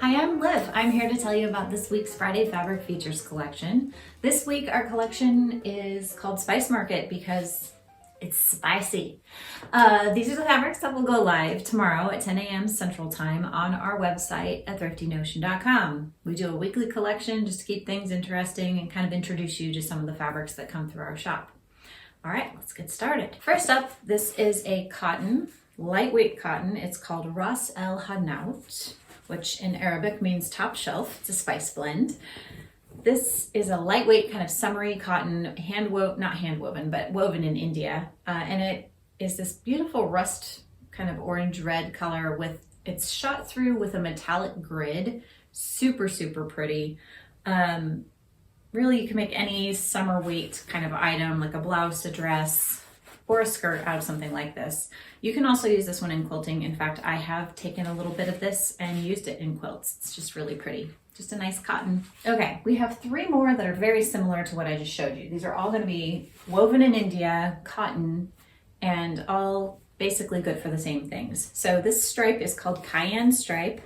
Hi, I'm Liv. I'm here to tell you about this week's Friday Fabric Features collection. This week our collection is called Spice Market because it's spicy. These are the fabrics that will go live tomorrow at 10 a.m. Central Time on our website at thriftynotion.com. We do a weekly collection just to keep things interesting and kind of introduce you to some of the fabrics that come through our shop. All right, let's get started. First up, this is a cotton, lightweight cotton. It's called Ras El Hanout, which in Arabic means top shelf. It's a spice blend. This is a lightweight kind of summery cotton, not hand woven, but woven in India. And it is this beautiful rust kind of orange red color it's shot through with a metallic grid. Super, super pretty. Really, you can make any summer weight kind of item, like a blouse, a dress, or a skirt out of something like this. You can also use this one in quilting. In fact, I have taken a little bit of this and used it in quilts. It's just really pretty. Just a nice cotton. Okay, we have three more that are very similar to what I just showed you. These are all going to be woven in India, cotton, and all basically good for the same things. So this stripe is called cayenne stripe.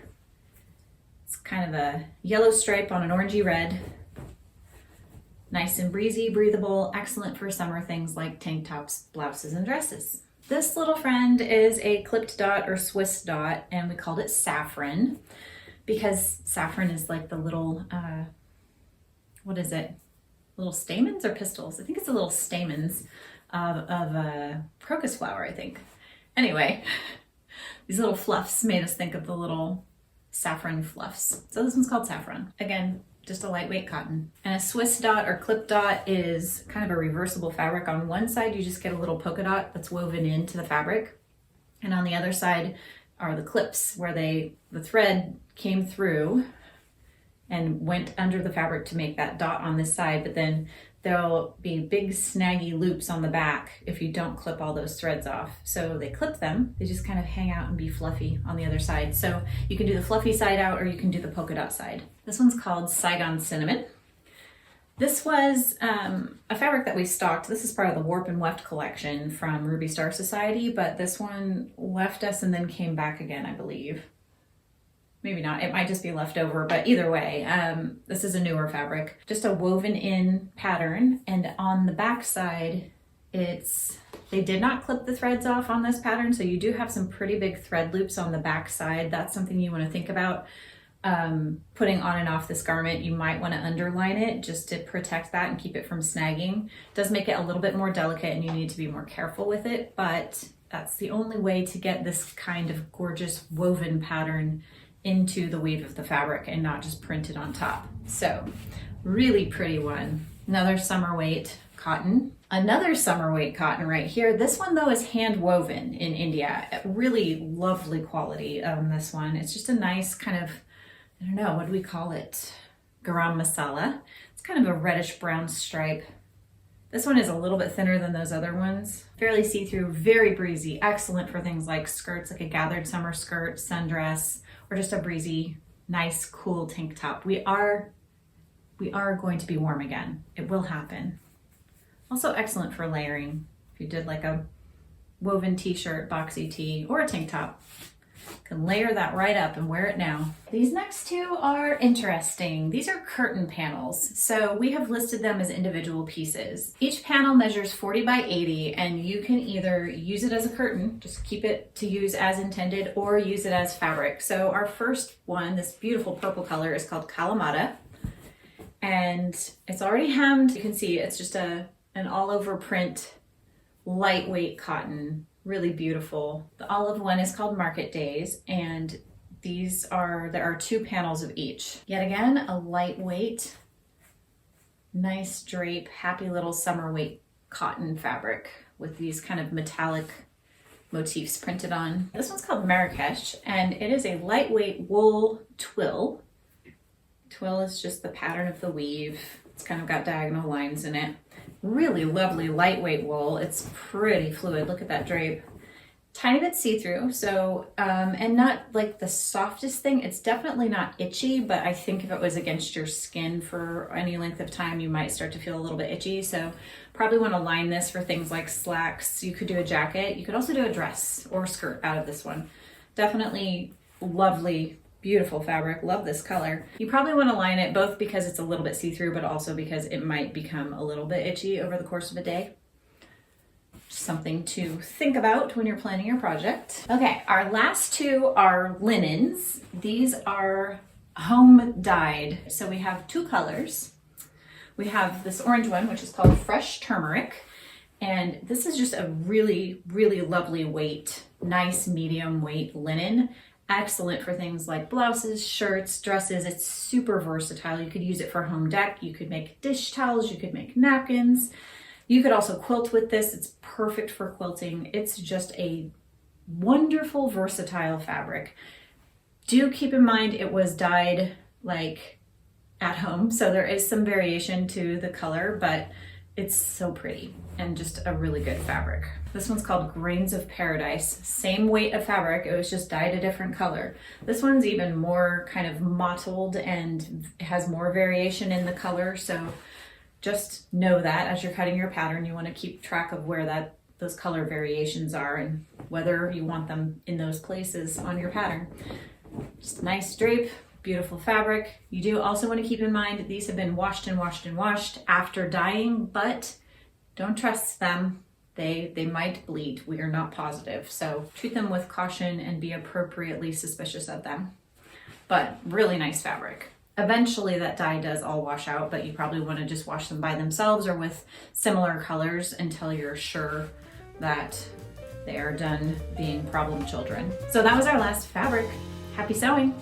It's kind of a yellow stripe on an orangey red. Nice and breezy, breathable, excellent for summer things like tank tops, blouses, and dresses. This little friend is a clipped dot or Swiss dot, and we called it saffron because saffron is like the little, what is it? Little stamens or pistils? I think it's the little stamens of crocus flower, I think. Anyway, these little fluffs made us think of the little saffron fluffs. So this one's called saffron. Again, just a lightweight cotton. And a Swiss dot or clip dot is kind of a reversible fabric. On one side, you just get a little polka dot that's woven into the fabric. And on the other side are the clips where the thread came through and went under the fabric to make that dot on this side, but then there'll be big snaggy loops on the back if you don't clip all those threads off. So they clip them, they just kind of hang out and be fluffy on the other side. So you can do the fluffy side out or you can do the polka dot side. This one's called Saigon Cinnamon. This was a fabric that we stocked. This is part of the Warp and Weft collection from Ruby Star Society, but this one left us and then came back again, I believe. Maybe not, it might just be left over, but either way, this is a newer fabric. Just a woven in pattern, and on the back side, they did not clip the threads off on this pattern, so you do have some pretty big thread loops on the back side. That's something you want to think about. Putting on and off this garment, you might want to underline it just to protect that and keep it from snagging. It does make it a little bit more delicate and you need to be more careful with it, but that's the only way to get this kind of gorgeous woven pattern into the weave of the fabric and not just printed on top. So really pretty one. Another summer weight cotton. Another summer weight cotton right here. This one though is hand woven in India. Really lovely quality on this one. It's just a nice kind of, I don't know, what do we call it? Garam masala. It's kind of a reddish brown stripe. This one is a little bit thinner than those other ones. Fairly see-through, very breezy, excellent for things like skirts, like a gathered summer skirt, sundress, or just a breezy, nice, cool tank top. We are going to be warm again. It will happen. Also excellent for layering. If you did like a woven t-shirt, boxy tee, or a tank top, you can layer that right up and wear it now. These next two are interesting. These are curtain panels. So we have listed them as individual pieces. Each panel measures 40 by 80, and you can either use it as a curtain, just keep it to use as intended, or use it as fabric. So our first one, this beautiful purple color, is called Kalamata, and it's already hemmed. You can see it's just an all-over print, lightweight cotton. Really beautiful. The olive one is called Market Days, and there are two panels of each. Yet again, a lightweight, nice drape, happy little summer weight cotton fabric with these kind of metallic motifs printed on. This one's called Marrakesh, and it is a lightweight wool twill. Twill is just the pattern of the weave. It's kind of got diagonal lines in it. Really lovely lightweight wool. It's pretty fluid. Look at that drape. Tiny bit see-through, so and not like the softest thing. It's definitely not itchy, but I think if it was against your skin for any length of time, you might start to feel a little bit itchy. So probably want to line this for things like slacks. You could do a jacket. You could also do a dress or a skirt out of this one. Definitely lovely Beautiful fabric, love this color. You probably want to line it both because it's a little bit see-through, but also because it might become a little bit itchy over the course of a day. Something to think about when you're planning your project. Okay, our last two are linens. These are home dyed. So we have two colors. We have this orange one, which is called Fresh Turmeric. And this is just a really, really lovely weight, nice medium weight linen. Excellent for things like blouses, shirts, dresses. It's super versatile. You could use it for home dec. You could make dish towels. You could make napkins. You could also quilt with this. It's perfect for quilting. It's just a wonderful, versatile fabric. Do keep in mind it was dyed like at home, so there is some variation to the color, but it's so pretty and just a really good fabric. This one's called Grains of Paradise. Same weight of fabric, it was just dyed a different color. This one's even more kind of mottled and has more variation in the color, so just know that as you're cutting your pattern, you want to keep track of where those color variations are and whether you want them in those places on your pattern. Just nice drape, beautiful fabric. You do also want to keep in mind these have been washed and washed and washed after dyeing, but don't trust them. They might bleed. We are not positive. So treat them with caution and be appropriately suspicious of them. But really nice fabric. Eventually that dye does all wash out, but you probably want to just wash them by themselves or with similar colors until you're sure that they are done being problem children. So that was our last fabric. Happy sewing!